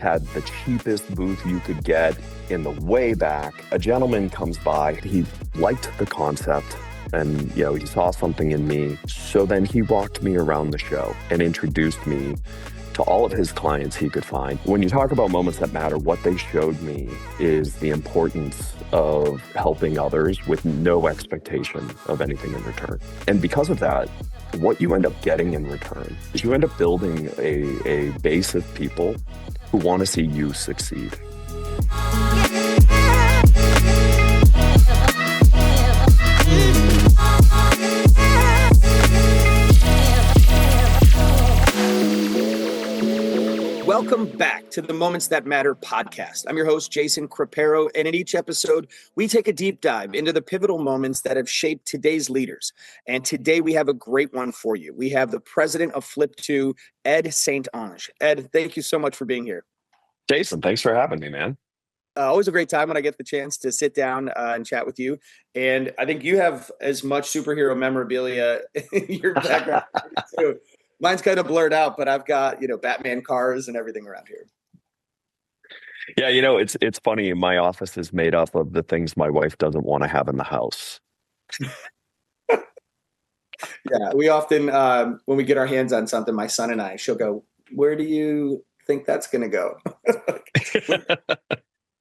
had the cheapest booth you could get in the way back. A gentleman comes by. He liked the concept and, he saw something in me. So then he walked me around the show and introduced me to all of his clients he could find. When you talk about moments that matter, what they showed me is the importance of helping others with no expectation of anything in return. And because of that, what you end up getting in return is you end up building a base of people who want to see you succeed. Welcome back to the Moments That Matter podcast. I'm your host, Jason Crepero, and in each episode, we take a deep dive into the pivotal moments that have shaped today's leaders. And today we have a great one for you. We have the president of Flip2, Ed St. Ange. Ed, thank you so much for being here. Jason, thanks for having me, man. Always a great time when I get the chance to sit down and chat with you. And I think you have as much superhero memorabilia in your background too. Mine's kind of blurred out, but I've got, Batman cars and everything around here. Yeah, it's funny. My office is made up of the things my wife doesn't want to have in the house. Yeah, we often, when we get our hands on something, my son and I, she'll go, "Where do you think that's going to go?"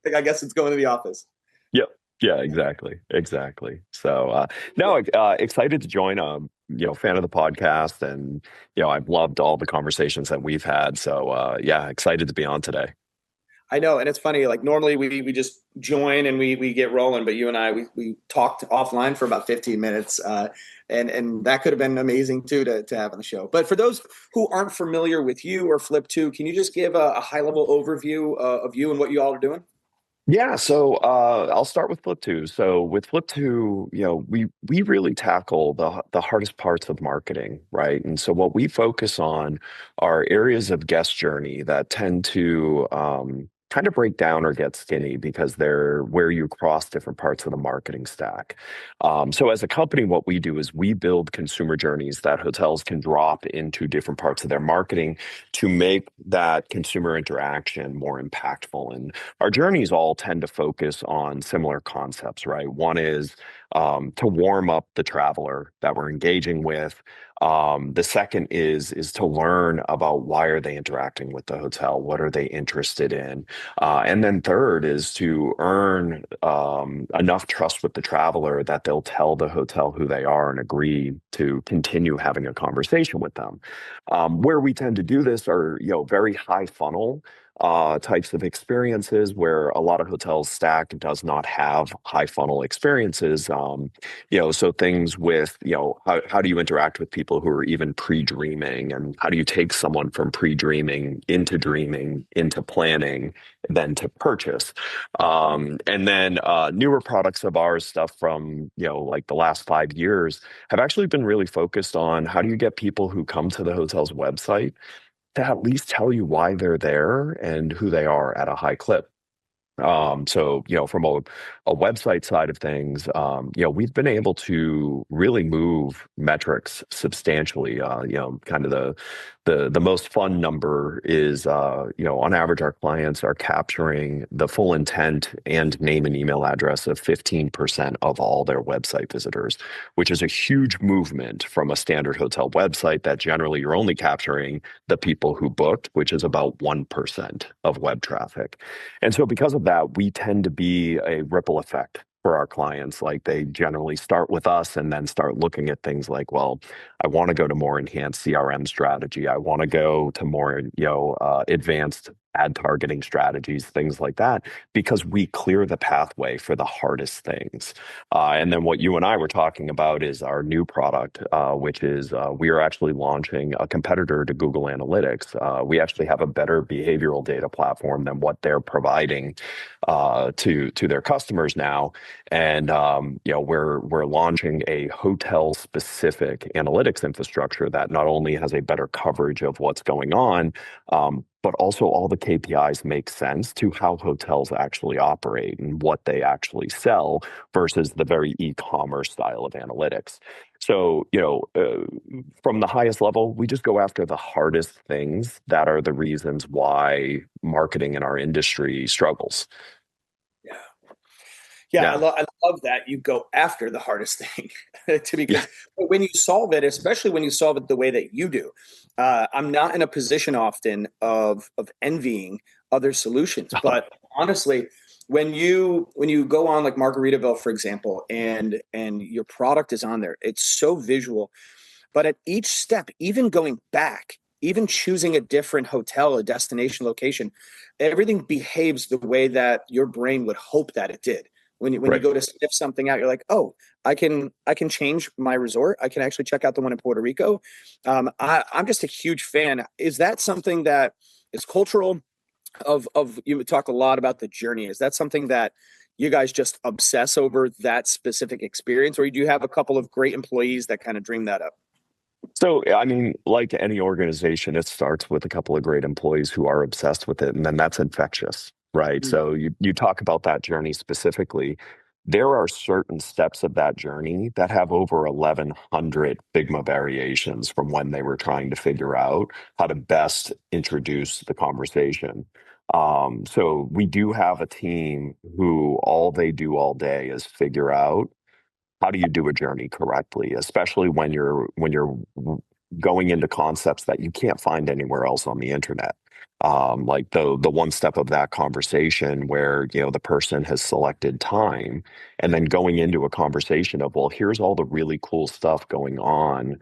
I guess it's going to the office. Yep. Yeah, exactly. So excited to join. Fan of the podcast, and I've loved all the conversations that we've had. So excited to be on today. I know, and it's funny. Like normally we just join and we get rolling, but you and I we talked offline for about 15 minutes, and that could have been amazing too to have on the show. But for those who aren't familiar with you or Flip2, can you just give a high level overview of you and what you all are doing? Yeah, so I'll start with Flip2. So with Flip2, we really tackle the hardest parts of marketing, right? And so what we focus on are areas of guest journey that tend to kind of break down or get skinny because they're where you cross different parts of the marketing stack. So as a company, what we do is we build consumer journeys that hotels can drop into different parts of their marketing to make that consumer interaction more impactful. And our journeys all tend to focus on similar concepts, right? One is to warm up the traveler that we're engaging with. The second is to learn about why are they interacting with the hotel? What are they interested in? And then third is to earn enough trust with the traveler that they'll tell the hotel who they are and agree to continue having a conversation with them. Where we tend to do this are, very high funnel types of experiences where a lot of hotels stack does not have high funnel experiences. So things with, how do you interact with people who are even pre-dreaming, and how do you take someone from pre-dreaming into dreaming, into planning, then to purchase? And then newer products of ours, stuff from, like the last 5 years, have actually been really focused on how do you get people who come to the hotel's website to at least tell you why they're there and who they are at a high clip. So, from a website side of things, we've been able to really move metrics substantially. Kind of the most fun number is, on average, our clients are capturing the full intent and name and email address of 15% of all their website visitors, which is a huge movement from a standard hotel website that generally you're only capturing the people who booked, which is about 1% of web traffic. And so because of that, we tend to be a ripple effect for our clients. Like they generally start with us and then start looking at things like, well, I want to go to more enhanced CRM strategy. I want to go to more, advanced ad targeting strategies, things like that, because we clear the pathway for the hardest things. And then what you and I were talking about is our new product, which is we are actually launching a competitor to Google Analytics. We actually have a better behavioral data platform than what they're providing to their customers now. And we're launching a hotel specific analytics infrastructure that not only has a better coverage of what's going on, but also all the KPIs make sense to how hotels actually operate and what they actually sell versus the very e-commerce style of analytics. So, from the highest level, we just go after the hardest things that are the reasons why marketing in our industry struggles. Yeah. Yeah, Yeah. I love that you go after the hardest thing to Yeah. because when you solve it, especially when you solve it the way that you do, I'm not in a position often of envying other solutions. But honestly, when you go on like Margaritaville, for example, and your product is on there, it's so visual. But at each step, even going back, even choosing a different hotel, a destination location, everything behaves the way that your brain would hope that it did. When you Right. go to sniff something out, you're like, oh, I can change my resort. I can actually check out the one in Puerto Rico. I'm just a huge fan. Is that something that is cultural? Of you talk a lot about the journey. Is that something that you guys just obsess over that specific experience, or do you have a couple of great employees that kind of dream that up? So, I mean, like any organization, it starts with a couple of great employees who are obsessed with it, and then that's infectious, right? Mm. So you talk about that journey specifically. There are certain steps of that journey that have over 1,100 Figma variations from when they were trying to figure out how to best introduce the conversation. So we do have a team who all they do all day is figure out how do you do a journey correctly, especially when you're going into concepts that you can't find anywhere else on the internet. Like the one step of that conversation where the person has selected time, and then going into a conversation of, well, here's all the really cool stuff going on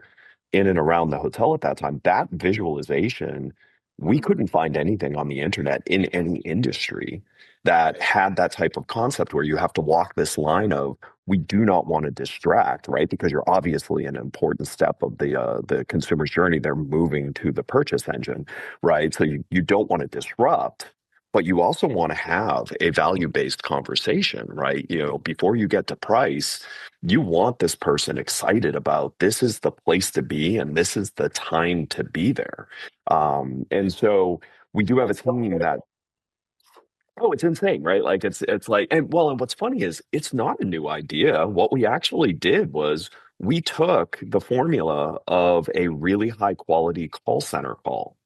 in and around the hotel at that time. That visualization, we couldn't find anything on the internet in any industry that had that type of concept where you have to walk this line of we do not want to distract, right? Because you're obviously an important step of the consumer's journey. They're moving to the purchase engine, right? So you don't want to disrupt, but you also want to have a value-based conversation, right? Before you get to price, you want this person excited about this is the place to be and this is the time to be there. And so we do have a team that, oh, it's insane, right? Like it's like, and well, and what's funny is it's not a new idea. What we actually did was we took the formula of a really high quality call center call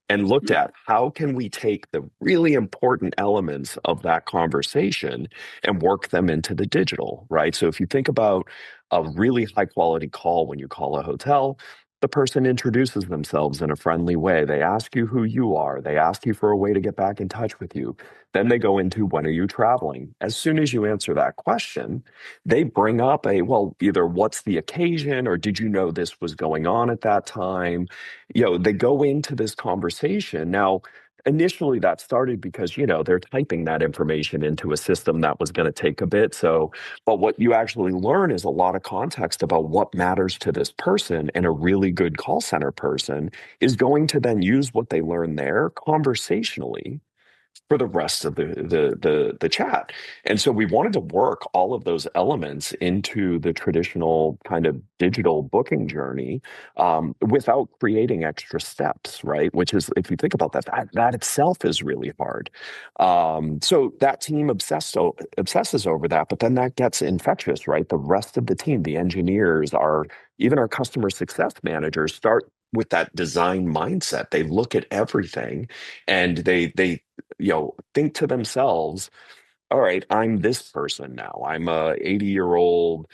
and looked at how can we take the really important elements of that conversation and work them into the digital, right? So if you think about a really high quality call when you call a hotel, the person introduces themselves in a friendly way. They ask you who you are. They ask you for a way to get back in touch with you. Then they go into when are you traveling? As soon as you answer that question, they bring up well, either what's the occasion or did you know this was going on at that time? They go into this conversation. Now, initially that started because, they're typing that information into a system that was going to take a bit. So, but what you actually learn is a lot of context about what matters to this person. And a really good call center person is going to then use what they learn there conversationally for the rest of the chat. And so we wanted to work all of those elements into the traditional kind of digital booking journey without creating extra steps, right? Which is, if you think about that itself is really hard. So that team obsesses over that, but then that gets infectious, right? The rest of the team, the engineers, even our customer success managers start with that design mindset. They look at everything and they think to themselves, all right, I'm this person now. I'm a 80-year-old,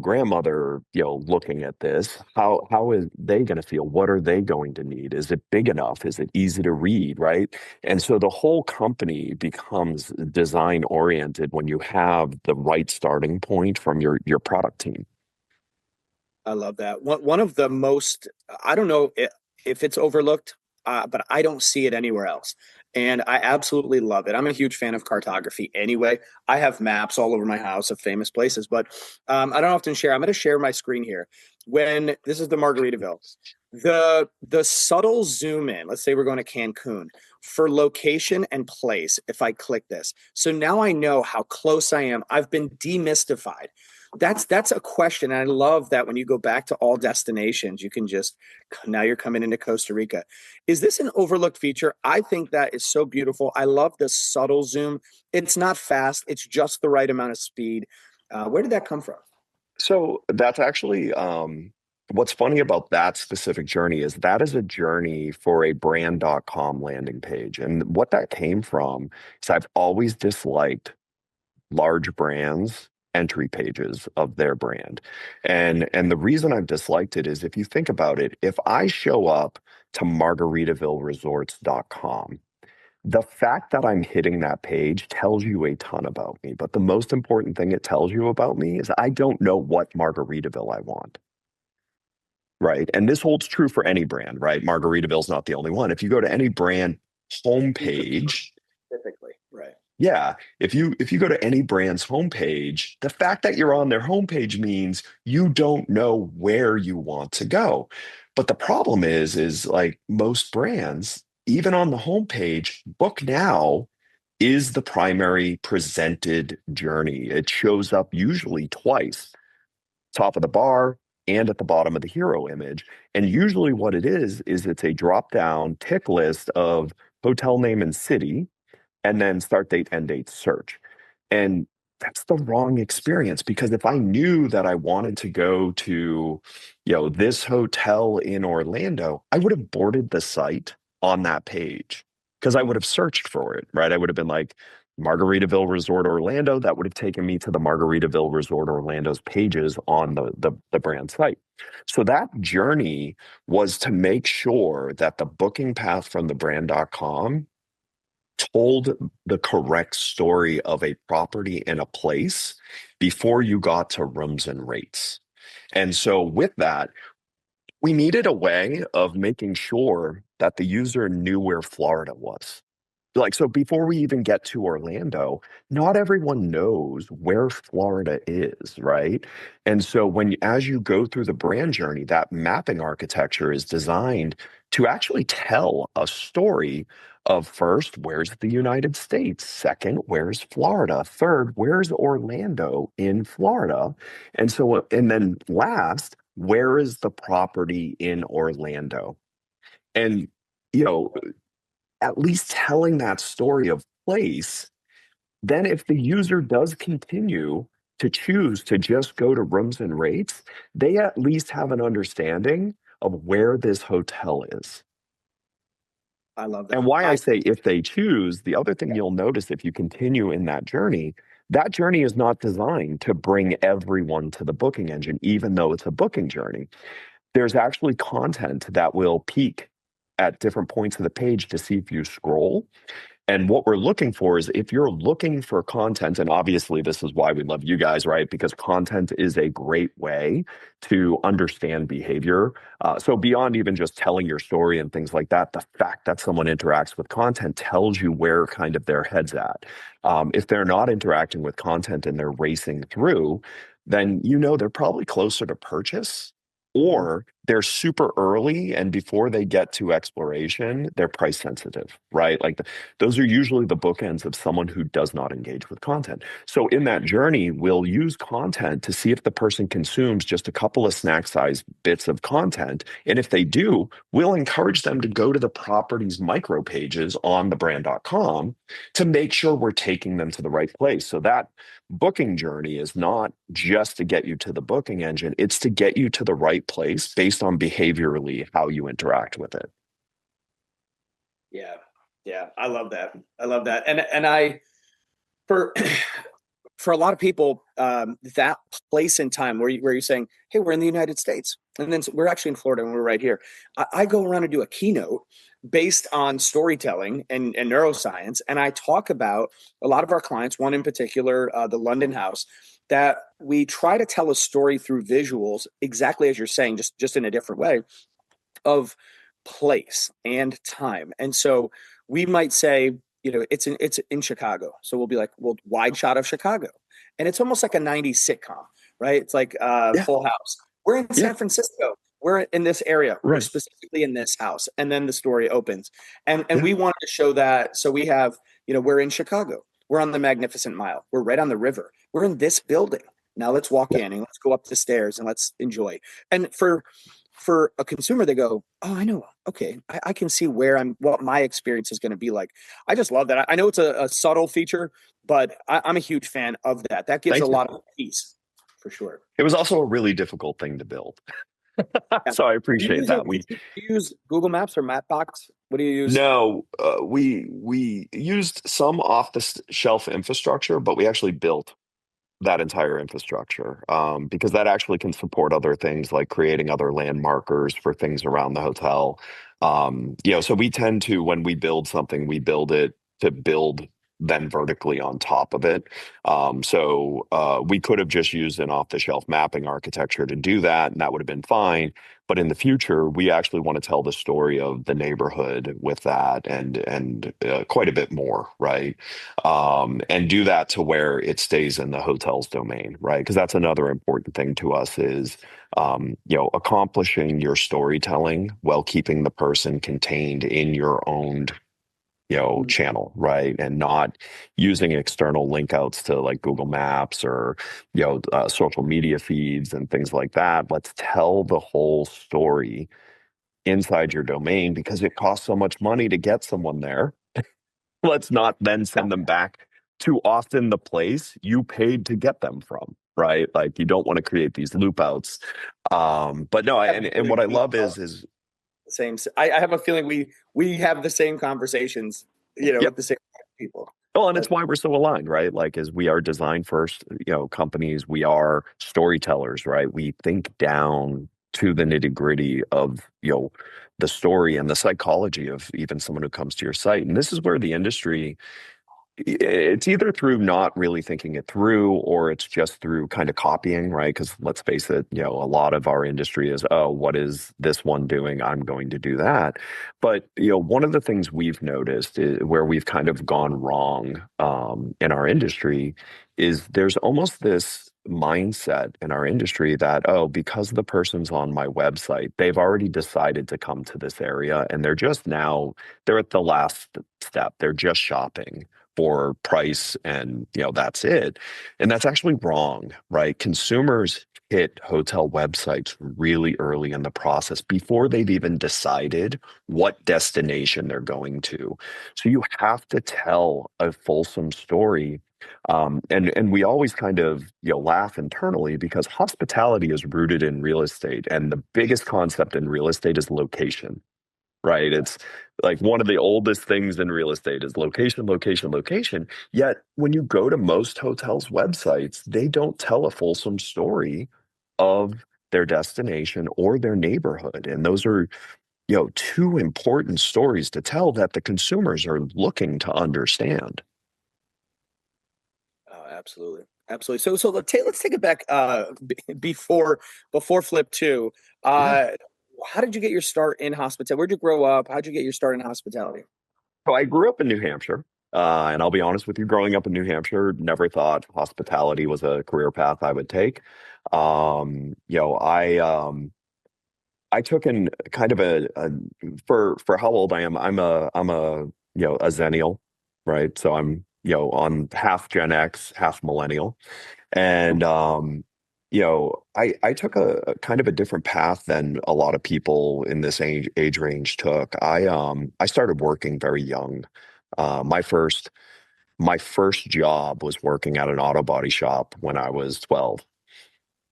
grandmother, looking at this. How is they going to feel? What are they going to need? Is it big enough? Is it easy to read, right? And so the whole company becomes design oriented when you have the right starting point from your product team. I love that. One of the most, I don't know if it's overlooked, but I don't see it anywhere else. And I absolutely love it. I'm a huge fan of cartography anyway. I have maps all over my house of famous places, but I don't often share. I'm going to share my screen here. When this is the Margaritaville, the subtle zoom in, let's say we're going to Cancun for location and place. If I click this, so now I know how close I am. I've been demystified that's a question. And I love that when you go back to all destinations, you can just now you're coming into Costa Rica. Is this an overlooked feature? I think that is so beautiful. I love the subtle zoom. It's not fast, it's just the right amount of speed. Where did that come from? So that's actually what's funny about that specific journey is that is a journey for a brand.com landing page. And what that came from is I've always disliked large brands entry pages of their brand. And the reason I've disliked it is if you think about it, if I show up to margaritavilleresorts.com, the fact that I'm hitting that page tells you a ton about me. But the most important thing it tells you about me is I don't know what Margaritaville I want. Right. And this holds true for any brand, right? Margaritaville's not the only one. If you go to any brand homepage, Specifically, right. yeah, if you go to any brand's homepage, the fact that you're on their homepage means you don't know where you want to go. But the problem is like most brands, even on the homepage, Book Now is the primary presented journey. It shows up usually twice, top of the bar and at the bottom of the hero image. And usually what it is it's a drop down tick list of hotel name and city and then start date, end date search. And that's the wrong experience because if I knew that I wanted to go to, this hotel in Orlando, I would have boarded the site on that page because I would have searched for it, right? I would have been like Margaritaville Resort Orlando. That would have taken me to the Margaritaville Resort Orlando's pages on the brand site. So that journey was to make sure that the booking path from the brand.com told the correct story of a property and a place before you got to rooms and rates. And so with that, we needed a way of making sure that the user knew where Florida was. Like, so before we even get to Orlando, not everyone knows where Florida is, right? And so as you go through the brand journey, that mapping architecture is designed to actually tell a story of first, where's the United States? Second, where's Florida? Third, where's Orlando in Florida? And then last, where is the property in Orlando? And, you know, at least telling that story of place, then if the user does continue to choose to just go to rooms and rates, they at least have an understanding of where this hotel is. I love And that. why I say if they choose, the other thing you'll notice if you continue in that journey is not designed to bring everyone to the booking engine, even though it's a booking journey. There's actually content that will peak at different points of the page to see if you scroll. And what we're looking for is if you're looking for content, and obviously this is why we love you guys, right? Because content is a great way to understand behavior. So beyond even just telling your story and things like that, the fact that someone interacts with content tells you where kind of their head's at. If they're not interacting with content and they're racing through, then they're probably closer to purchase or they're super early and before they get to exploration, they're price sensitive, right? Like those are usually the bookends of someone who does not engage with content. So in that journey, we'll use content to see if the person consumes just a couple of snack size bits of content. And if they do, we'll encourage them to go to the properties micro pages on the brand.com to make sure we're taking them to the right place. So that booking journey is not just to get you to the booking engine, it's to get you to the right place based on behaviorally how you interact with it. Yeah. Yeah. I love that. I love that. And I, for, for a lot of people, that place and time where you're saying, hey, we're in the United States. And then we're actually in Florida and we're right here. I go around and do a keynote based on storytelling and neuroscience. And I talk about a lot of our clients, one in particular, the London House, that we try to tell a story through visuals, exactly as you're saying, just in a different way, of place and time. And so we might say, it's in Chicago. So we'll be like, well, wide shot of Chicago. And it's almost like a 90s sitcom, right? It's like Yeah. Full House. We're in Yeah. San Francisco. We're in this area. We're Right. specifically in this house. And then the story opens. And Yeah. we wanted to show that. So we have, we're in Chicago. We're on the Magnificent Mile. We're right on the river. We're in this building. Now let's walk Yeah. in and let's go up the stairs and let's enjoy. And for a consumer, they go, "Oh, I know. Okay, I can see what my experience is going to be like." I just love that. I know it's a subtle feature, but I'm a huge fan of that. That gives a Thank you. lot of peace for sure. It was also a really difficult thing to build. Yeah. So I Are you appreciate using that. We do you use Google Maps or Mapbox? What do you use? No, we used some off the shelf infrastructure, but we actually built that entire infrastructure, because that actually can support other things like creating other land markers for things around the hotel. So we tend to, when we build something, we build it to build then vertically on top of it. We could have just used an off-the-shelf mapping architecture to do that, and that would have been fine. But in the future, we actually want to tell the story of the neighborhood with that, and quite a bit more, right? And do that to where it stays in the hotel's domain, right? Because that's another important thing to us is, accomplishing your storytelling while keeping the person contained in your own, channel, right? And not using external link outs to like Google Maps or, social media feeds and things like that. Let's tell the whole story inside your domain because it costs so much money to get someone there. Let's not then send them back to often the place you paid to get them from, right? Like you don't want to create these loop outs. But no, and what I love is Same. I have a feeling we have the same conversations, yeah. with the same people. Well, and it's But why we're so aligned, right? Like, as we are design first, companies, we are storytellers, right? We think down to the nitty gritty of, the story and the psychology of even someone who comes to your site. And this is where the industry, it's either through not really thinking it through or it's just through kind of copying, right? Because let's face it, a lot of our industry is, oh, what is this one doing? I'm going to do that. But, one of the things we've noticed where we've kind of gone wrong, in our industry is there's almost this mindset in our industry that, oh, because the person's on my website, they've already decided to come to this area and they're at the last step. They're just shopping for price and that's it, and that's actually wrong, right? Consumers hit hotel websites really early in the process before they've even decided what destination they're going to. So you have to tell a fulsome story. And we always kind of laugh internally because hospitality is rooted in real estate, and the biggest concept in real estate is location, right? It's like one of the oldest things in real estate is location, location, location. Yet when you go to most hotels' websites, they don't tell a fulsome story of their destination or their neighborhood. And those are, two important stories to tell that the consumers are looking to understand. oh, absolutely, absolutely. So let's take it back. Before Flip Two. Yeah. Uh, how did you get your start in hospitality? Where'd you grow up? How'd you get your start in hospitality? So I grew up in New Hampshire. And I'll be honest with you, growing up in New Hampshire, never thought hospitality was a career path I would take. Um, you know, I um, I took in kind of for how old I am. I'm a a Zennial, right? So I'm on half Gen X, half millennial, and I took a kind of a different path than a lot of people in this age range took. I started working very young. My first job was working at an auto body shop when I was 12,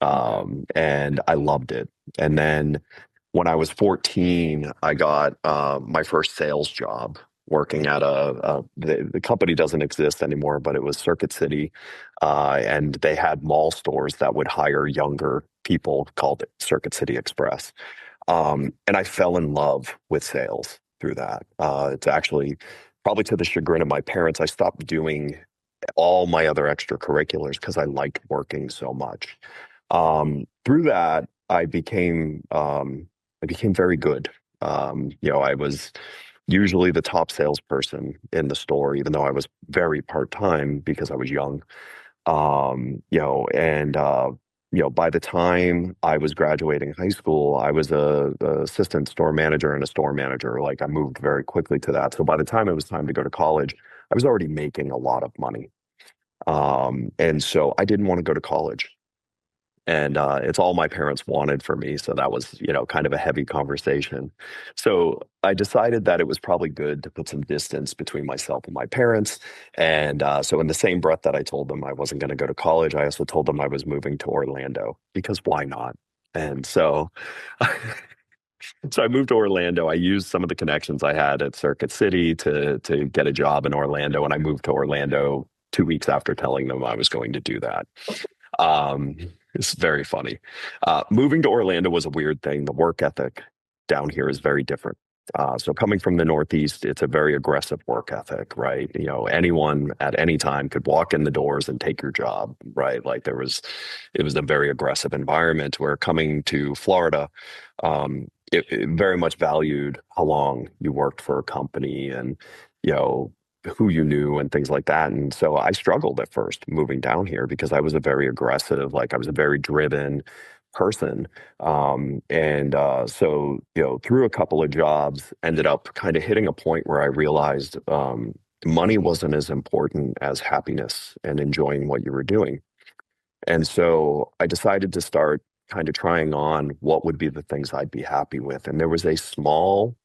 Okay. and I loved it. And then when I was 14, I got my first sales job working at the company doesn't exist anymore, but it was Circuit City, and they had mall stores that would hire younger people called it Circuit City Express. And I fell in love with sales through that. It's actually probably to the chagrin of my parents. I stopped doing all my other extracurriculars because I liked working so much. Through that, I became very good. I was usually the top salesperson in the store, even though I was very part time because I was young. By the time I was graduating high school, I was a assistant store manager and a store manager. Like I moved very quickly to that. So by the time it was time to go to college, I was already making a lot of money. And so I didn't want to go to college. And it's all my parents wanted for me. So that was, kind of a heavy conversation. So I decided that it was probably good to put some distance between myself and my parents. And so, in the same breath that I told them I wasn't going to go to college, I also told them I was moving to Orlando because why not? And so, so I moved to Orlando. I used some of the connections I had at Circuit City to get a job in Orlando, and I moved to Orlando 2 weeks after telling them I was going to do that. Um, it's very funny. Moving to Orlando was a weird thing. The work ethic down here is very different. So coming from the Northeast, it's a very aggressive work ethic, right? Anyone at any time could walk in the doors and take your job, right? Like it was a very aggressive environment. Where coming to Florida, it very much valued how long you worked for a company and, you know, who you knew and things like that. And so I struggled at first moving down here because I was a very aggressive, like I was a very driven person. So, through a couple of jobs, ended up kind of hitting a point where I realized money wasn't as important as happiness and enjoying what you were doing. And so I decided to start kind of trying on what would be the things I'd be happy with. And there was a small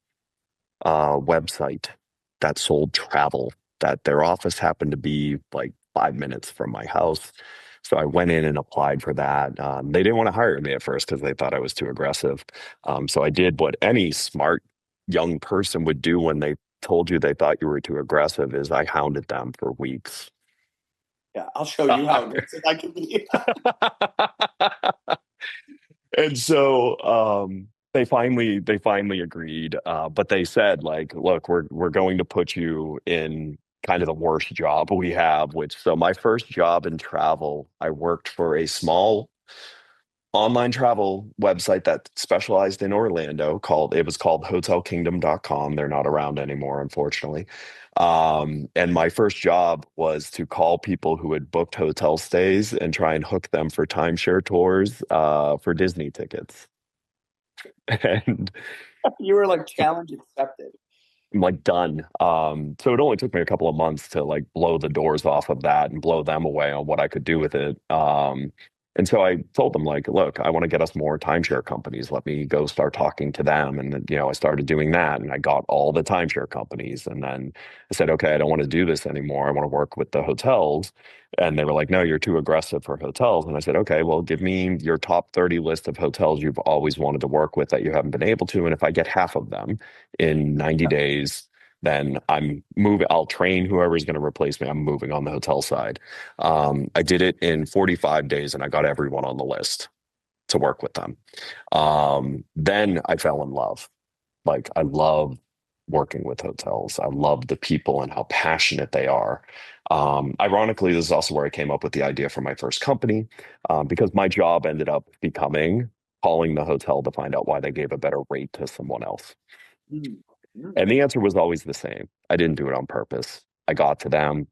website that sold travel, that their office happened to be like 5 minutes from my house. So I went in and applied for that. They didn't want to hire me at first because they thought I was too aggressive. So I did what any smart young person would do when they told you they thought you were too aggressive, is I hounded them for weeks. Yeah, I'll show you how it is. I can be. And so they finally agreed, but they said like, look, we're going to put you in kind of the worst job we have. Which so my first job in travel, I worked for a small online travel website that specialized in Orlando. It was called hotelkingdom.com. They're not around anymore, unfortunately. And my first job was to call people who had booked hotel stays and try and hook them for timeshare tours for Disney tickets. And You were like challenge accepted. I'm like done. So it only took me a couple of months to like blow the doors off of that and blow them away on what I could do with it. And so I told them like, look, I want to get us more timeshare companies. Let me go start talking to them. And then, I started doing that and I got all the timeshare companies. And then I said, okay, I don't want to do this anymore. I want to work with the hotels. And they were like, no, you're too aggressive for hotels. And I said, okay, well, give me your top 30 list of hotels you've always wanted to work with that you haven't been able to. And if I get half of them in 90 days, then I'm moving. I'll train whoever's going to replace me. I'm moving on the hotel side. I did it in 45 days and I got everyone on the list to work with them. Then I fell in love. Like, I love working with hotels. I love the people and how passionate they are. Ironically, this is also where I came up with the idea for my first company, because my job ended up becoming calling the hotel to find out why they gave a better rate to someone else. Mm. Mm. And the answer was always the same. I didn't do it on purpose. I got to them,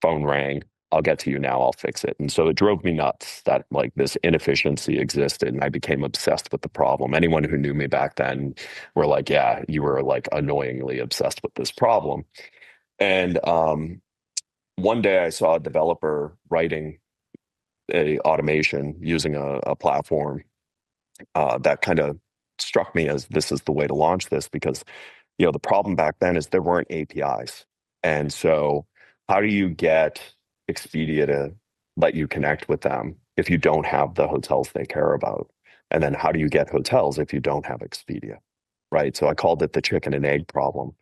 phone rang. I'll get to you now. I'll fix it. And so it drove me nuts that like this inefficiency existed. And I became obsessed with the problem. Anyone who knew me back then were like, yeah, you were like annoyingly obsessed with this problem. And one day I saw a developer writing a automation using a platform that kind of struck me as this is the way to launch this because the problem back then is there weren't APIs. And so how do you get Expedia to let you connect with them if you don't have the hotels they care about? And then how do you get hotels if you don't have Expedia? Right. So I called it the chicken and egg problem.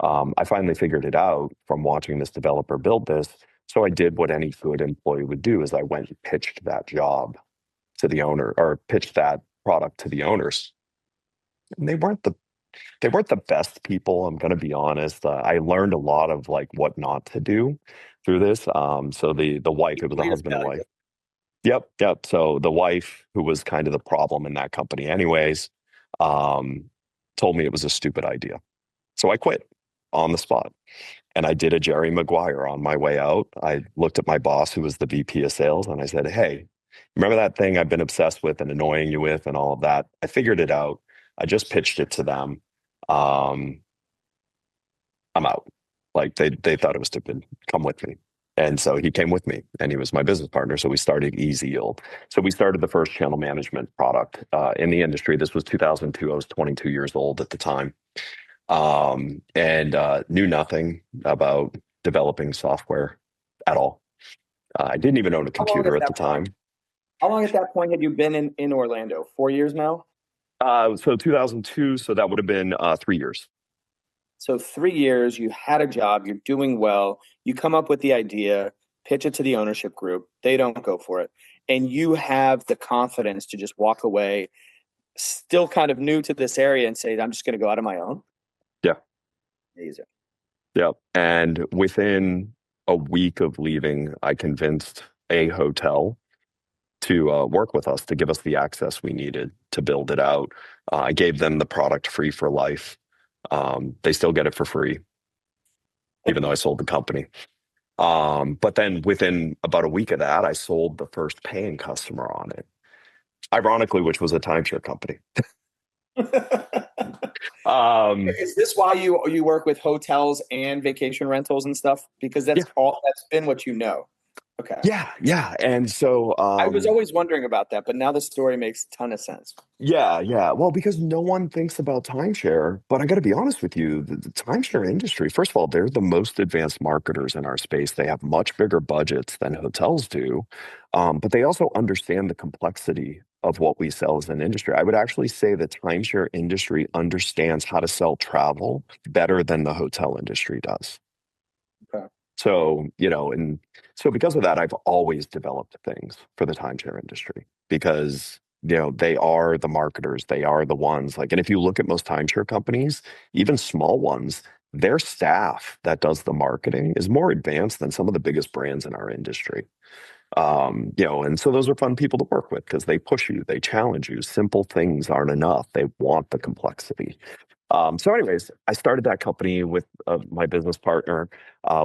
I finally figured it out from watching this developer build this. So I did what any good employee would do is I went and pitched that job to the owner or pitched that product to the owners. And they weren't the best people. I'm going to be honest. I learned a lot of like what not to do through this. So the wife, it was a Greatest husband and value. wife. Yep, yep. So the wife, who was kind of the problem in that company, anyways, um, told me it was a stupid idea. So I quit on the spot, and I did a Jerry Maguire on my way out. I looked at my boss, who was the VP of sales, and I said, "Hey, remember that thing I've been obsessed with and annoying you with, and all of that? I figured it out. I just pitched it to them. Um, I'm out. Like they thought it was stupid. Come with me." And so he came with me and he was my business partner. So we started Easy Yield. So we started the first channel management product in the industry. This was 2002. I was 22 years old at the time, and knew nothing about developing software at all. I didn't even own a How long at computer at that the point? time. How long at that point had you been in Orlando? 4 years now? So 2002. So that would have been 3 years. So 3 years, you had a job, you're doing well, you come up with the idea, pitch it to the ownership group, they don't go for it. And you have the confidence to just walk away, still kind of new to this area, and say, I'm just going to go out on my own. Yeah. Amazing. Yeah. And within a week of leaving, I convinced a hotel to work with us to give us the access we needed to build it out. I gave them the product free for life. They still get it for free, even though I sold the company. But then within about a week of that, I sold the first paying customer on it, ironically, which was a timeshare company. Um, Is this why you work with hotels and vacation rentals and stuff? Because yeah, that's been what you know. Okay. yeah, yeah. And so, I was always wondering about that, but now the story makes a ton of sense. yeah, yeah. Well, because no one thinks about timeshare, but I got to be honest with you, the timeshare industry, first of all, they're the most advanced marketers in our space. They have much bigger budgets than hotels do, but they also understand the complexity of what we sell as an industry. I would actually say the timeshare industry understands how to sell travel better than the hotel industry does. Okay. So, and so because of that, I've always developed things for the timeshare industry because, they are the marketers. They are the ones like, and if you look at most timeshare companies, even small ones, their staff that does the marketing is more advanced than some of the biggest brands in our industry. And so those are fun people to work with because they push you, they challenge you. Simple things aren't enough. They want the complexity. So, anyways, I started that company with my business partner.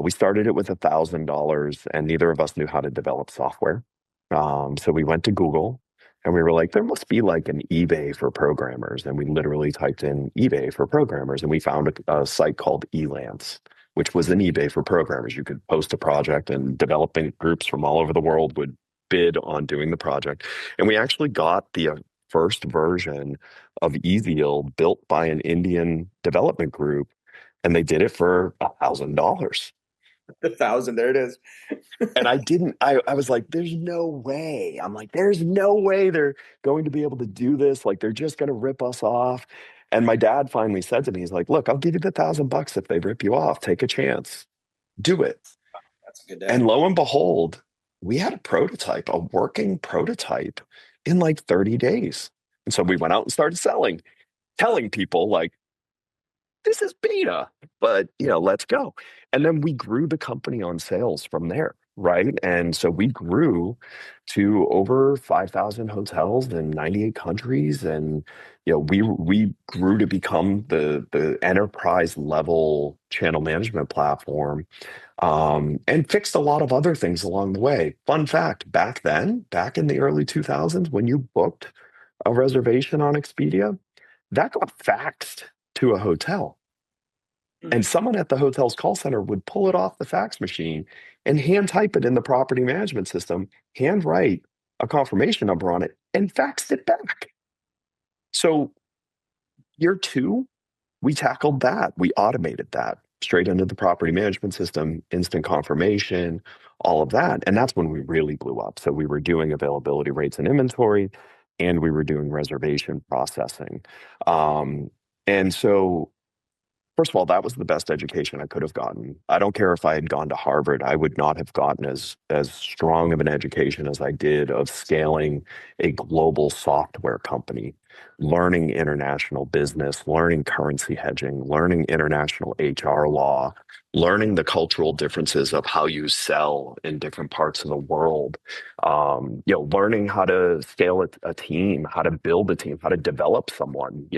We started it with $1,000, and neither of us knew how to develop software. So we went to Google, and we were like, "There must be like an eBay for programmers." And we literally typed in eBay for programmers, and we found a site called Elance, which was an eBay for programmers. You could post a project, and developing groups from all over the world would bid on doing the project. And we actually got the first version of Ezeal built by an Indian development group, and they did it for $1,000. 1,000. There it is. And I was like, there's no way. I'm like, there's no way they're going to be able to do this. Like, they're just going to rip us off. And my dad finally said to me, he's like, look, I'll give you the $1,000 if they rip you off. Take a chance, do it. That's a good And dad. lo and behold, we had a prototype, a working prototype in like 30 days. And so we went out and started selling, telling people like, this is beta, but let's go. And then we grew the company on sales from there, right? And so we grew to over 5,000 hotels in 98 countries, and we grew to become the enterprise level channel management platform, and fixed a lot of other things along the way. Fun fact: back then, back in the early 2000s, when you booked a reservation on Expedia, that got faxed to a hotel. And someone at the hotel's call center would pull it off the fax machine and hand type it in the property management system, hand write a confirmation number on it, and faxed it back. So, year two, we tackled that. We automated that straight into the property management system, instant confirmation, all of that. And that's when we really blew up. So, we were doing availability rates and inventory, and we were doing reservation processing. Um, and so, First of all, that was the best education I could have gotten. I don't care if I had gone to Harvard, I would not have gotten as strong of an education as I did of scaling a global software company, learning international business, learning currency hedging, learning international HR law, learning the cultural differences of how you sell in different parts of the world. Learning how to scale a team, how to build a team, how to develop someone.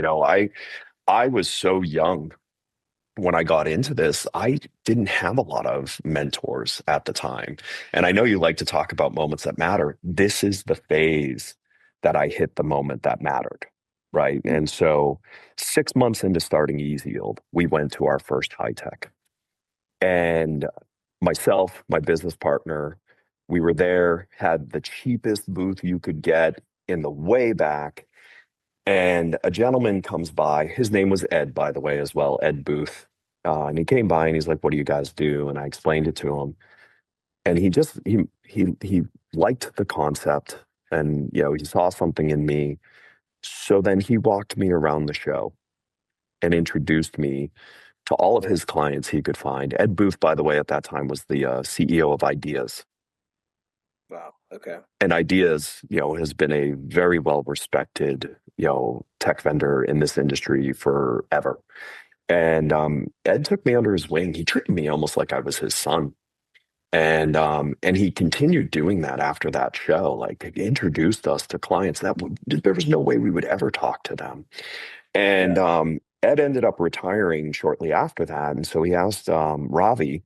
I was so young when I got into this. I didn't have a lot of mentors at the time. And I know you like to talk about moments that matter. This is the phase that I hit the moment that mattered. Right. And so 6 months into starting Easy Yield, we went to our first high tech. And myself, my business partner, we were there, had the cheapest booth you could get in the way back. And a gentleman comes by. His name was Ed, by the way, as well, Ed Booth. And he came by and he's like, "What do you guys do?" And I explained it to him. And he liked the concept, and he saw something in me. So then he walked me around the show and introduced me to all of his clients he could find. Ed Booth, by the way, at that time was the CEO of Ideas. Wow. Okay. And Ideas, has been a very well respected, tech vendor in this industry forever. And Ed took me under his wing. He treated me almost like I was his son. And he continued doing that after that show. Like, he introduced us to clients there was no way we would ever talk to them. And Yeah. Ed ended up retiring shortly after that. And so he asked Ravi,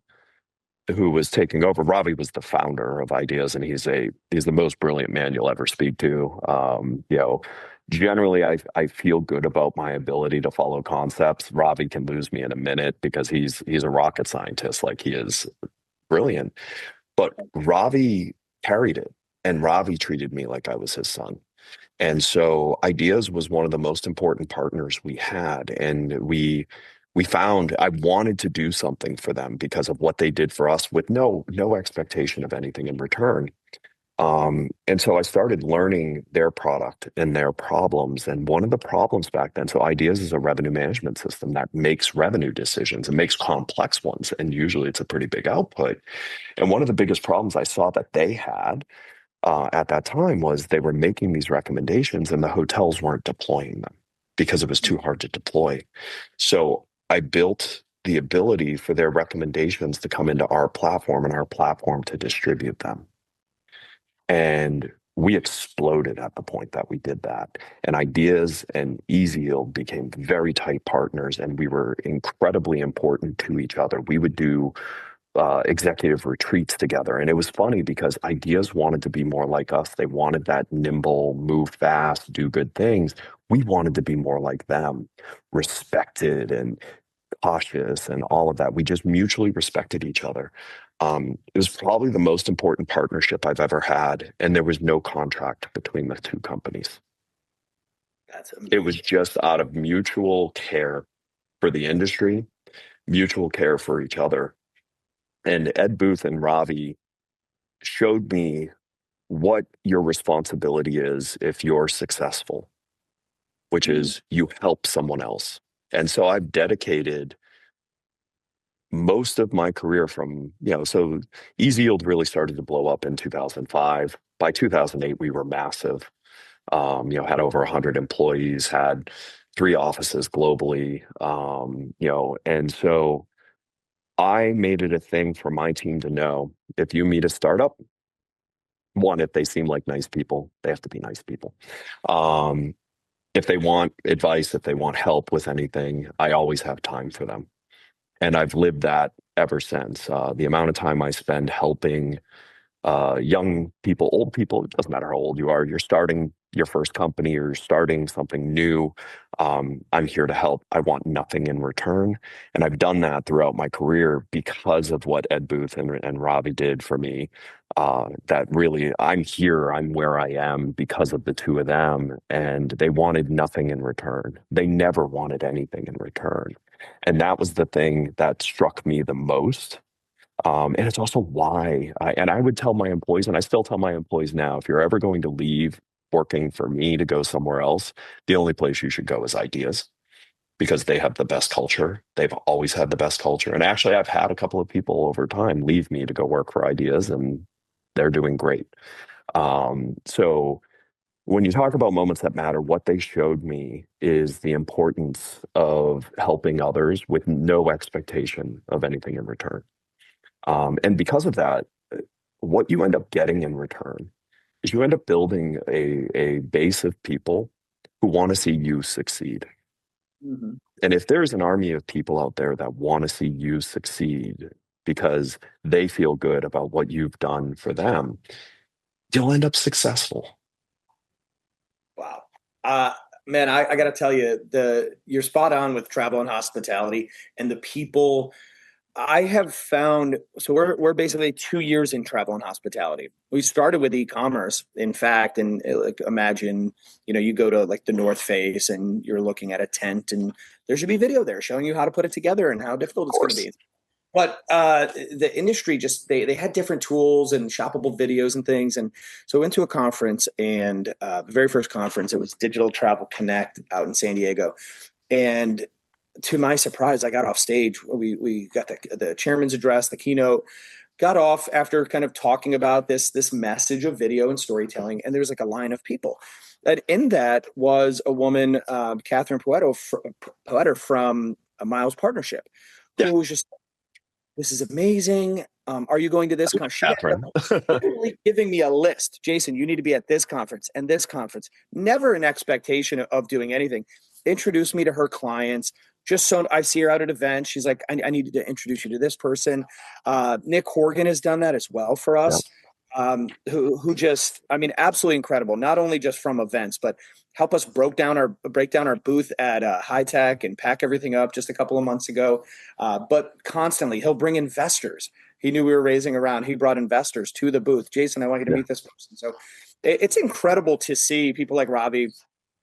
who was taking over. Ravi was the founder of Ideas, and he's the most brilliant man you'll ever speak to. Generally, I feel good about my ability to follow concepts. Ravi can lose me in a minute because he's a rocket scientist. Like, he is brilliant. But Ravi carried it, and Ravi treated me like I was his son. And so Ideas was one of the most important partners we had. And we found I wanted to do something for them because of what they did for us with no expectation of anything in return. And so I started learning their product and their problems. And one of the problems back then, so Ideas is a revenue management system that makes revenue decisions and makes complex ones. And usually it's a pretty big output. And one of the biggest problems I saw that they had at that time was they were making these recommendations and the hotels weren't deploying them because it was too hard to deploy. So I built the ability for their recommendations to come into our platform and our platform to distribute them. And we exploded at the point that we did that. And Ideas and Easy Yield became very tight partners, and we were incredibly important to each other. We would do executive retreats together. And it was funny because Ideas wanted to be more like us. They wanted that nimble, move fast, do good things. We wanted to be more like them, respected and cautious and all of that. We just mutually respected each other. It was probably the most important partnership I've ever had. And there was no contract between the two companies. That's It was amazing. just out of mutual care for the industry, mutual care for each other. And Ed Booth and Ravi showed me what your responsibility is if you're successful, which Mm. is you help someone else. And so I've dedicated most of my career so Easy Yield really started to blow up in 2005. By 2008, we were massive, had over 100 employees, had three offices globally, and so I made it a thing for my team to know if you meet a startup, one, if they seem like nice people, they have to be nice people. Um, if they want advice, if they want help with anything, I always have time for them. And I've lived that ever since. The amount of time I spend helping young people, old people, it doesn't matter how old you are, you're starting your first company or you're starting something new. I'm here to help. I want nothing in return. And I've done that throughout my career because of what Ed Booth and Robbie did for me. That really, I'm here, I'm where I am because of the two of them. And they wanted nothing in return. They never wanted anything in return. And that was the thing that struck me the most, and it's also why, and I would tell my employees, and I still tell my employees now, if you're ever going to leave working for me to go somewhere else, the only place you should go is Ideas because they have the best culture. They've always had the best culture. And actually, I've had a couple of people over time leave me to go work for Ideas, and they're doing great. So when you talk about moments that matter, what they showed me is the importance of helping others with no expectation of anything in return. And because of that, what you end up getting in return is you end up building a base of people who want to see you succeed. Mhm. And if there's an army of people out there that want to see you succeed because they feel good about what you've done for them, you'll end up successful. Wow. Uh, Man, I got to tell you, you're spot on with travel and hospitality and the people. I have found so we're basically 2 years in travel and hospitality. We started with e-commerce, in fact, and like imagine, you go to like the North Face and you're looking at a tent, and there should be video there showing you how to put it together and how difficult Of it's going to course. be. But the industry just they had different tools and shoppable videos and things, and so I went to a conference, and the very first conference it was Digital Travel Connect out in San Diego, and to my surprise, I got off stage. We got the chairman's address, the keynote. Got off after kind of talking about this message of video and storytelling, and there's like a line of people. And in that was a woman, Catherine Poetter from a Miles Partnership, Yeah. who was just, this is amazing. Are you going to this conference? She ended up Catherine. literally giving me a list. Jason, you need to be at this conference and this conference. Never an expectation of doing anything. Introduced me to her clients. Just so I see her out at events. She's like, I need to introduce you to this person. Nick Horgan has done that as well for Yeah. us. Who just, I mean, absolutely incredible. Not only just from events, but help us break down our booth at High Tech and pack everything up just a couple of months ago. But constantly, he'll bring investors. He knew we were raising around. He brought investors to the booth. Jason, I want you to Yeah. meet this person. So it's incredible to see people like Robbie,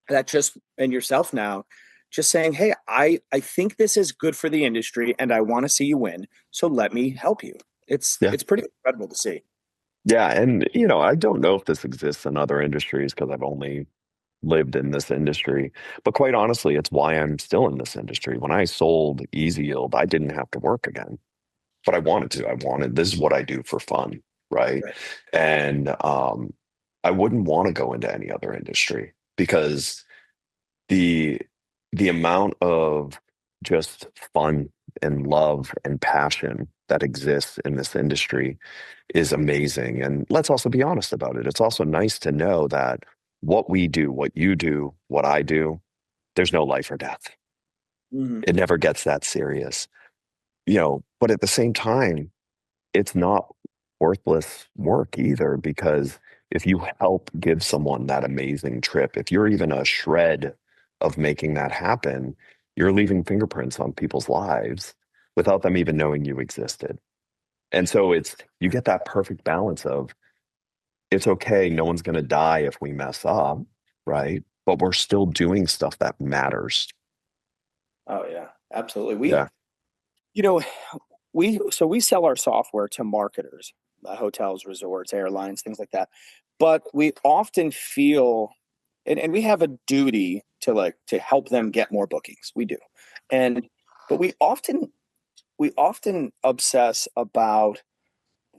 that just, and yourself now, just saying, hey, I think this is good for the industry and I want to see you win. So let me help you. Yeah. It's pretty incredible to see. Yeah. And, I don't know if this exists in other industries because I've only lived in this industry. But quite honestly, it's why I'm still in this industry. When I sold Easy Yield, I didn't have to work again, but I wanted to. This is what I do for fun. Right. Right. And I wouldn't want to go into any other industry because the the amount of just fun and love and passion that exists in this industry is amazing. And let's also be honest about it. It's also nice to know that what we do, what you do, what I do, there's no life or death. Mhm. It never gets that serious, but at the same time, it's not worthless work either because if you help give someone that amazing trip, if you're even a shred of making that happen, you're leaving fingerprints on people's lives without them even knowing you existed. And so you get that perfect balance of it's okay, no one's going to die if we mess up, right? But we're still doing stuff that matters. Oh yeah, absolutely. Yeah. You know, we sell our software to marketers, hotels, resorts, airlines, things like that. But we often feel, and we have a duty to help them get more bookings. We do, and but we often obsess about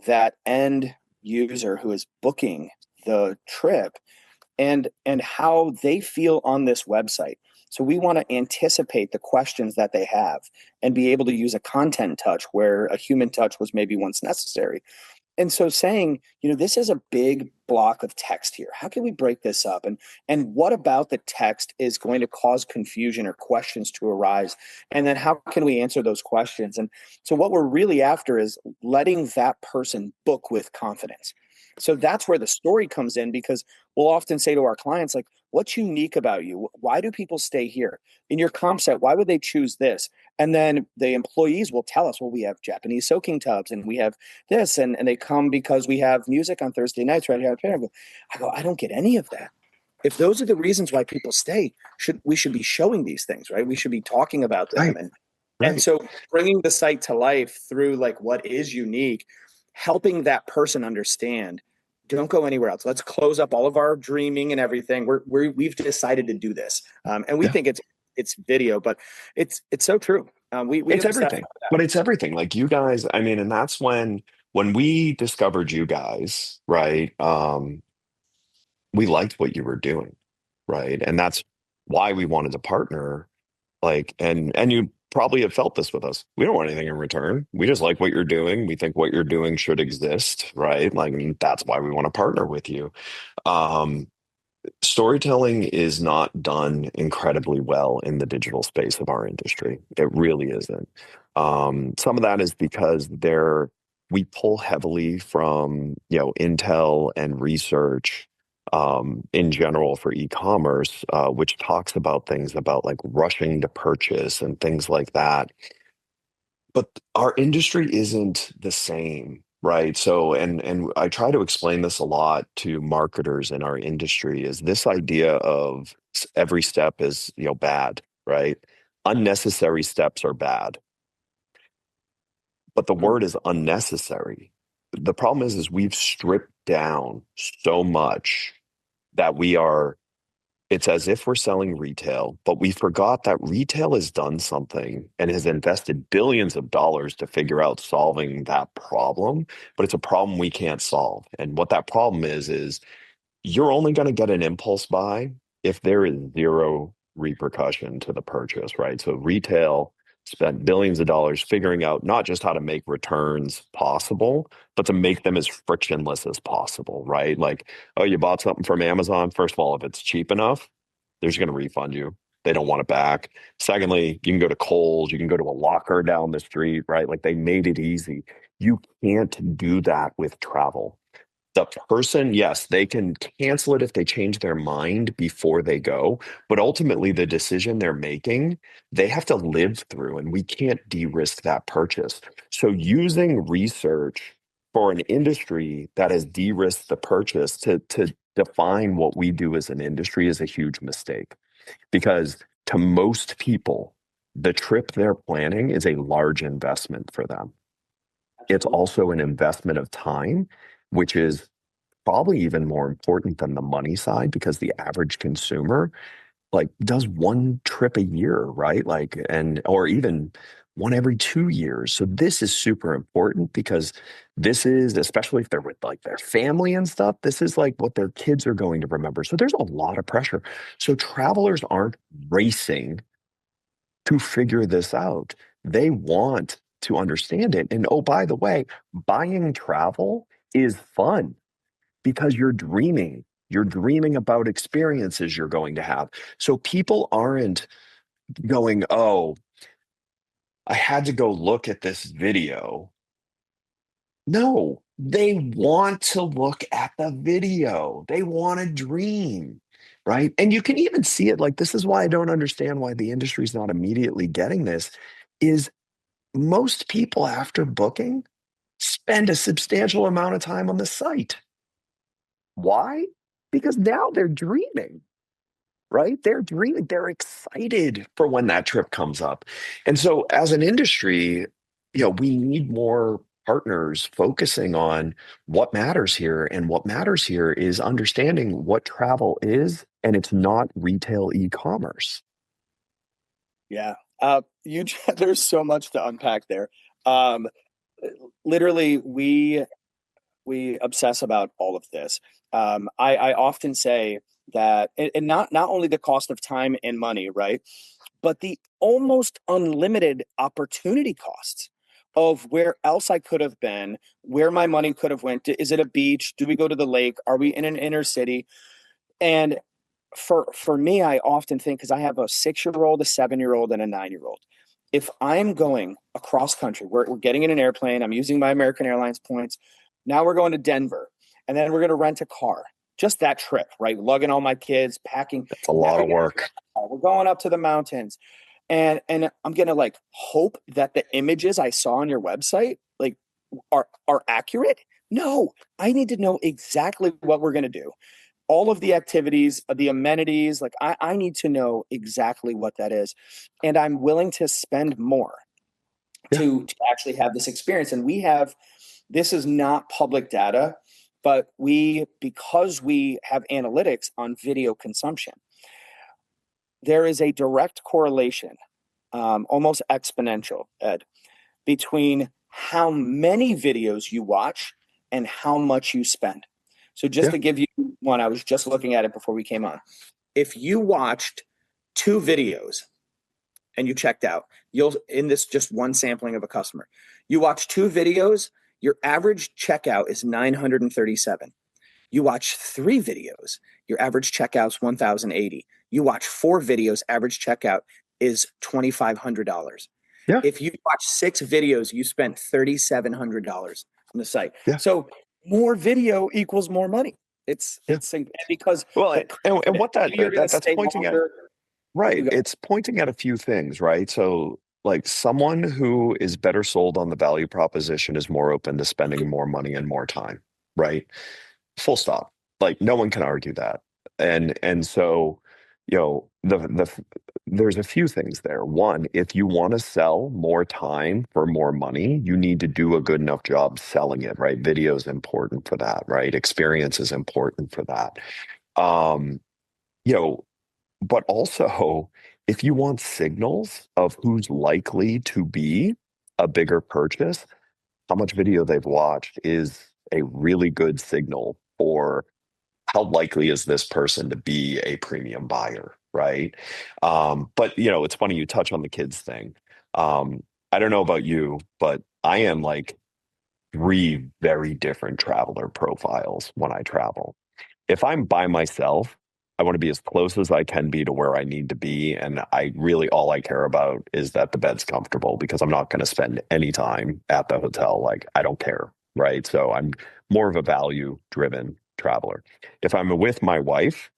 that end user who is booking the trip and how they feel on this website. So we want to anticipate the questions that they have and be able to use a content touch where a human touch was maybe once necessary. And so saying, this is a big block of text here. How can we break this up? And what about the text is going to cause confusion or questions to arise? And then how can we answer those questions? And so what we're really after is letting that person book with confidence. So that's where the story comes in because we'll often say to our clients, like, what's unique about you? Why do people stay here? In your comp set, why would they choose this? And then the employees will tell us, well, we have Japanese soaking tubs and we have this, and they come because we have music on Thursday nights right here at Pinnacle. I go, I don't get any of that. If those are the reasons why people stay, we should be showing these things, right? We should be talking about them, Right. and Right. so bringing the site to life through like what is unique, helping that person understand. Don't go anywhere else. Let's close up all of our dreaming and everything. We've decided to do this, and we Yeah. think it's video, but it's so true. We It's obsess everything. over that. But it's everything. Like you guys, I mean, and that's when we discovered you guys, right? We liked what you were doing, right? And that's why we wanted to partner. Like, and you probably have felt this with us. We don't want anything in return. We just like what you're doing. We think what you're doing should exist, right? Like, I mean, that's why we want to partner with you. Um, Storytelling is not done incredibly well in the digital space of our industry. It really isn't. Some of that is because we pull heavily from intel and research in general for e-commerce, which talks about things about like rushing to purchase and things like that. but our industry isn't the same, right? So, and I try to explain this a lot to marketers in our industry is this idea of every step is, bad, right? Unnecessary steps are bad, but the Mm. word is unnecessary. The problem is we've stripped down so much that it's as if we're selling retail, but we forgot that retail has done something and has invested billions of dollars to figure out solving that problem. But it's a problem we can't solve. And what that problem is you're only going to get an impulse buy if there is zero repercussion to the purchase, right? So retail spent billions of dollars figuring out not just how to make returns possible, but to make them as frictionless as possible, right? Like, oh, you bought something from Amazon. First of all, if it's cheap enough, they're just going to refund you. They don't want it back. Secondly, you can go to Kohl's, you can go to a locker down the street, right? Like they made it easy. You can't do that with travel. The person, yes, they can cancel it if they change their mind before they go, but ultimately the decision they're making, they have to live through, and we can't de-risk that purchase. So using research for an industry that has de-risked the purchase to define what we do as an industry is a huge mistake because to most people, the trip they're planning is a large investment for them. It's Absolutely. also an investment of time, which is probably even more important than the money side because the average consumer like does one trip a year, right? Like, and or even one every 2 years. So this is super important because this is, especially if they're with like their family and stuff, this is like what their kids are going to remember. So there's a lot of pressure. So travelers aren't racing to figure this out. They want to understand it. And oh, by the way, buying travel is fun because you're dreaming. You're dreaming about experiences you're going to have. So people aren't going, oh, I had to go look at this video. No, they want to look at the video. They want to dream, right? And you can even see it like this is why I don't understand why the industry's not immediately getting this is most people after booking spend a substantial amount of time on the site. Why? Because now they're dreaming, right? They're dreaming, they're excited for when that trip comes up. And so as an industry, we need more partners focusing on what matters here. And what matters here is understanding what travel is, and it's not retail e-commerce. Yeah. You there's so much to unpack there. Um, Literally, we obsess about all of this. I often say that, and not only the cost of time and money, right, but the almost unlimited opportunity costs of where else I could have been, where my money could have went. Is it a beach? Do we go to the lake? Are we in an inner city? And for me, I often think because I have a 6 year old, a 7 year old, and a 9 year old. If I'm going across country, we're getting in an airplane. I'm using my American Airlines points. Now we're going to Denver, and then we're going to rent a car. Just that trip, right? Lugging all my kids, packing. It's a Now lot we're of work. we're going up to the mountains, and I'm gonna like hope that the images I saw on your website like are accurate. No, I need to know exactly what we're gonna do, all of the activities, the amenities. Like I need to know exactly what that is. And I'm willing to spend more Yeah, to actually have this experience. And we have, this is not public data, but because we have analytics on video consumption, there is a direct correlation, almost exponential, Ed, between how many videos you watch and how much you spend. So just yeah, to give you one, I was just looking at it before we came on. If you watched two videos and you checked out, you'll in this just one sampling of a customer, you watch two videos, your average checkout is 937. You watch three videos, your average checkout is 1,080. You watch four videos, average checkout is $2,500. yeah, If you watch six videos, you spent $3,700 on the site. yeah, So more video equals more money. yeah. It's because Well, the and what maybe you're going to that's stay pointing at. longer. Right. You go. It's pointing at a few things, right? So like someone who is better sold on the value proposition is more open to spending more money and more time, right? Full stop. Like no one can argue that. And so, there's a few things there. One, if you want to sell more time for more money, you need to do a good enough job selling it, right? Video is important for that, right? Experience is important for that. Um, you know, but also, if you want signals of who's likely to be a bigger purchase, how much video they've watched is a really good signal for how likely is this person to be a premium buyer, right? But it's funny you touch on the kids thing. I don't know about you, but I am like three very different traveler profiles when I travel. If I'm by myself, I want to be as close as I can be to where I need to be. And I really, all I care about is that the bed's comfortable because I'm not going to spend any time at the hotel. Like, I don't care. Right. So I'm more of a value driven traveler. If I'm with my wife,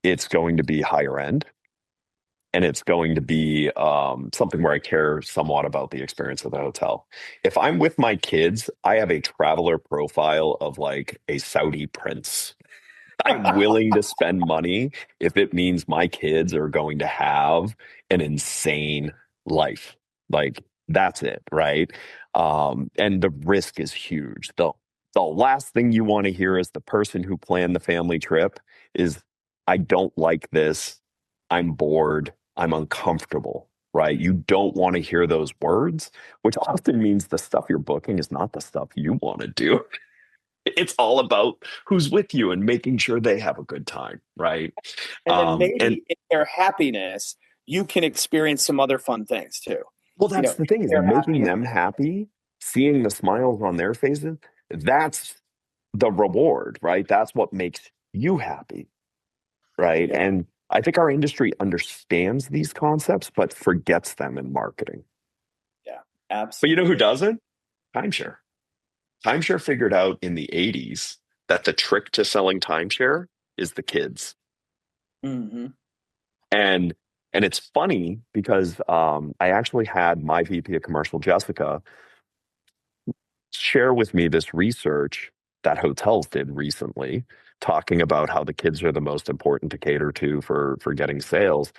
it's going to be higher end and it's going to be something where I care somewhat about the experience of the hotel. If I'm with my kids, I have a traveler profile of like a Saudi prince. I'm willing to spend money if it means my kids are going to have an insane life. Like that's it, right? And the risk is huge. The last thing you want to hear as the person who planned the family trip is, I don't like this. I'm bored. I'm uncomfortable, right? You don't want to hear those words, which often means the stuff you're booking is not the stuff you want to do. It's all about who's with you and making sure they have a good time, right? And then And maybe in their happiness, you can experience some other fun things too. well, You that's know, the thing is they're making happy. them happy, seeing the smiles on their faces, that's the reward, right? That's what makes you happy, right? Yeah, And I think our industry understands these concepts, but forgets them in marketing. yeah, But you know who absolutely. doesn't? Timeshare. Timeshare figured out in the 80s that the trick to selling timeshare is the kids. Hmm. And and it's funny because I actually had my VP of commercial, Jessica, share with me this research that hotels did recently, talking about how the kids are the most important to cater to for getting sales,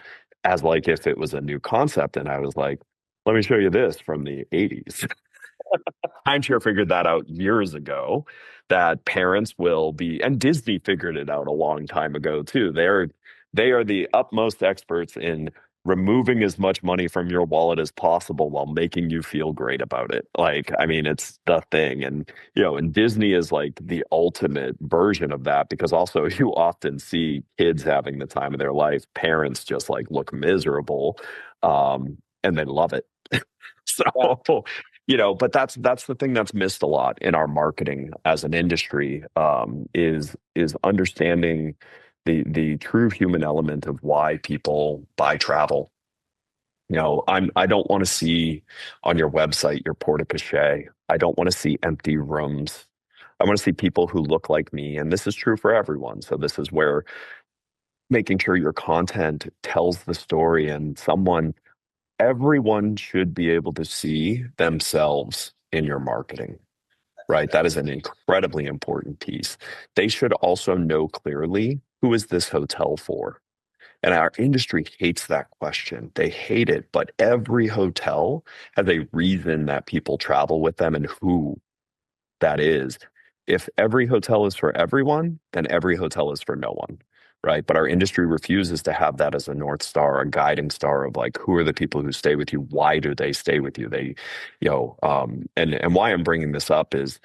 as like if it was a new concept. And I was like, let me show you this from the 80s. Timeshare figured that out years ago that parents will be, and Disney figured it out a long time ago too. They are the utmost experts in removing as much money from your wallet as possible while making you feel great about it. Like, I mean, it's the thing. And Disney is like the ultimate version of that because also you often see kids having the time of their life, parents just like look miserable, and they love it. Yeah. So, but that's the thing that's missed a lot in our marketing as an industry, is understanding the true human element of why people buy travel. I don't want to see on your website your porta cachet. I don't want to see empty rooms. I want to see people who look like me, and this is true for everyone. So this is where making sure your content tells the story and everyone should be able to see themselves in your marketing, right? That is an incredibly important piece. They should also know clearly, who is this hotel for? And our industry hates that question. They hate it, but every hotel has a reason that people travel with them and who that is. If every hotel is for everyone, then every hotel is for no one, right? But our industry refuses to have that as a North Star, a guiding star of like, who are the people who stay with you? Why do they stay with you? And why I'm bringing this up is,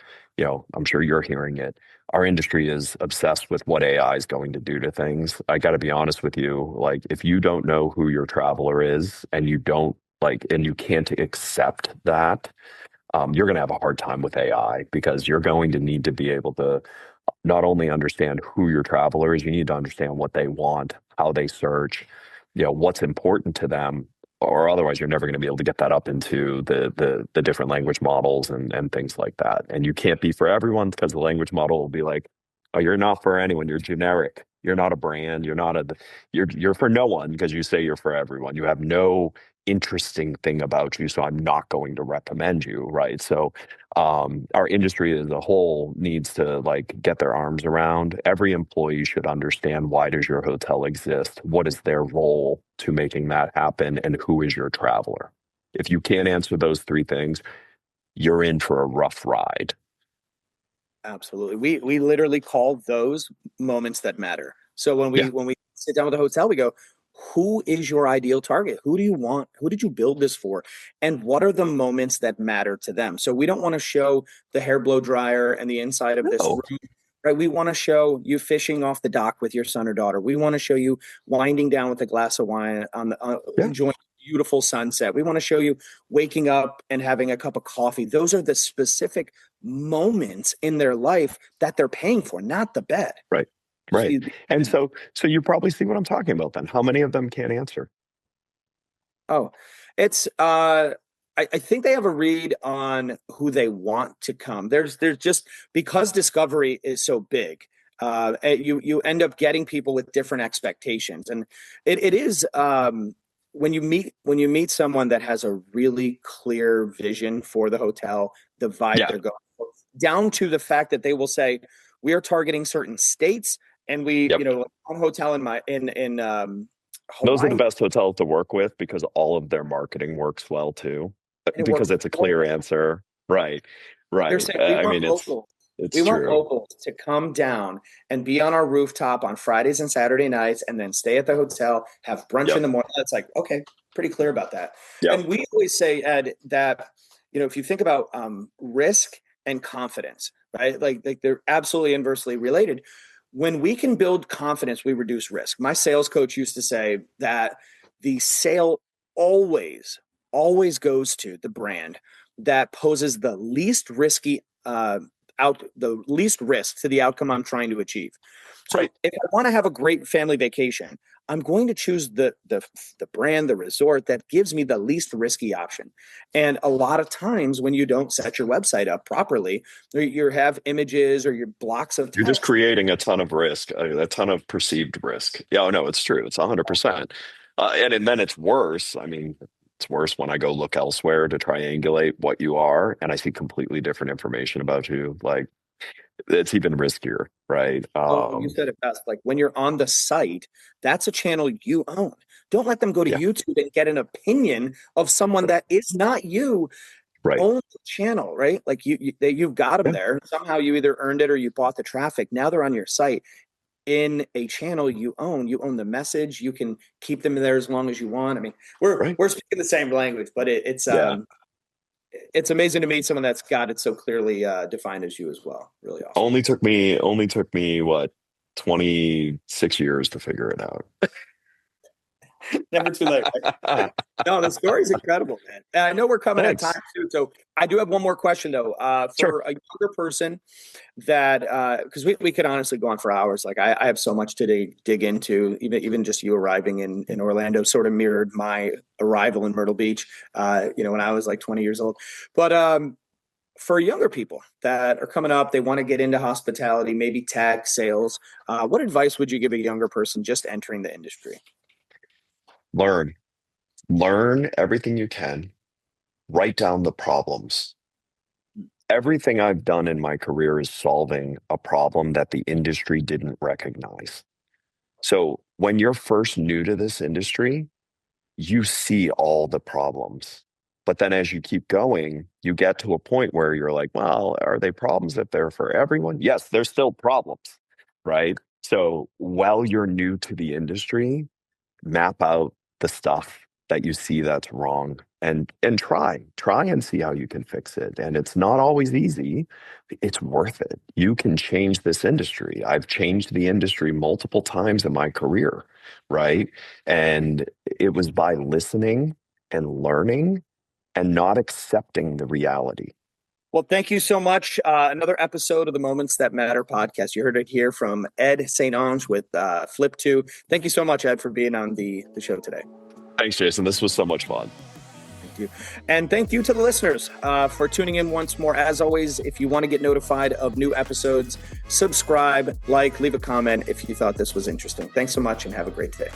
I'm sure you're hearing it. Our industry is obsessed with what AI is going to do to things. I got to be honest with you. Like, if you don't know who your traveler is and you don't like, and you can't accept that, you're going to have a hard time with AI because you're going to need to be able to not only understand who your traveler is, you need to understand what they want, how they search, what's important to them, or otherwise you're never going to be able to get that up into the different language models and things like that. And you can't be for everyone because the language model will be like, oh, you're not for anyone. You're generic. You're not a brand. You're for no one because you say you're for everyone. You have no interesting thing about you, so I'm not going to recommend you, right? So our industry as a whole needs to like get their arms around. Every employee should understand, why does your hotel exist? What is their role to making that happen? And who is your traveler? If you can't answer those three things, you're in for a rough ride. Absolutely. We literally call those moments that matter. So when Yeah. we sit down with a hotel, we go, who is your ideal target? Who do you want? Who did you build this for? And what are the moments that matter to them? So we don't want to show the hair blow dryer and the inside of this No. room, right? We want to show you fishing off the dock with your son or daughter. We want to show you winding down with a glass of wine Yeah. enjoying a beautiful sunset. We want to show you waking up and having a cup of coffee. Those are the specific moments in their life that they're paying for, not the bed. Right. Right. And so you probably see what I'm talking about then. How many of them can't answer? Oh, it's I think they have a read on who they want to come. There's just, because discovery is so big, you end up getting people with different expectations. And it is when you meet someone that has a really clear vision for the hotel, the vibe Yeah. they're going for, down to the fact that they will say, we are targeting certain states. And we, Yep. one hotel in Those are the Hawaii, best hotels to work with because all of their marketing works well too. and it Because works it's a so clear well. answer. Right. They're Right. saying I mean, we it's want true. locals to come down and be on our rooftop on Fridays and Saturday nights, and then stay at the hotel, have brunch Yep. in the morning. It's like, okay, pretty clear about that. Yep. And we always say, Ed, that if you think about risk and confidence, right? Like they're absolutely inversely related. When we can build confidence, we reduce risk. My sales coach used to say that the sale always goes to the brand that poses the least risky the least risk to the outcome I'm trying to achieve. So Right. if I want to have a great family vacation, I'm going to choose the brand, the resort that gives me the least risky option. And a lot of times when you don't set your website up properly, you have images or your blocks of text. You're just creating a ton of risk, a ton of perceived risk. Yeah, oh, no, it's true. It's 100%. And then it's worse. I mean, it's worse when I go look elsewhere to triangulate what you are, and I see completely different information about you. Like, it's even riskier, right? Oh, you said it best. Like when you're on the site, that's a channel you own. Don't let them go to Yeah. YouTube and get an opinion of someone that is not you. Right. Own the channel, right? Like you've got them Yeah. there. Somehow you either earned it or you bought the traffic. Now they're on your site in a channel you own. You own the message. You can keep them there as long as you want. I mean, we're speaking the same language, but it's amazing to meet someone that's got it so clearly defined as you as well. Really awesome. Only took me what, 26 years to figure it out. Never too late. Right? No, the story's incredible, man. And I know we're coming at time too, so I do have one more question though. For a younger person that, because we could honestly go on for hours. Like I have so much to dig into. Even just you arriving in Orlando sort of mirrored my arrival in Myrtle Beach. When I was like 20 years old. But for younger people that are coming up, they want to get into hospitality, maybe tech, sales. What advice would you give a younger person just entering the industry? Learn everything you can. Write down the problems. Everything I've done in my career is solving a problem that the industry didn't recognize. So when you're first new to this industry, you see all the problems. But then as you keep going, you get to a point where you're like, well, are they problems if they're for everyone? Yes, there's still problems, right? So while you're new to the industry, map out the stuff that you see that's wrong and try and see how you can fix it. And it's not always easy. It's worth it. You can change this industry. I've changed the industry multiple times in my career, right? And it was by listening and learning and not accepting the reality. Well, thank you so much. Another episode of the Moments That Matter podcast. You heard it here from Ed St. Ange with Flip2. Thank you so much, Ed, for being on the show today. Thanks, Jason. This was so much fun. Thank you. And thank you to the listeners for tuning in once more. As always, if you want to get notified of new episodes, subscribe, leave a comment if you thought this was interesting. Thanks so much and have a great day.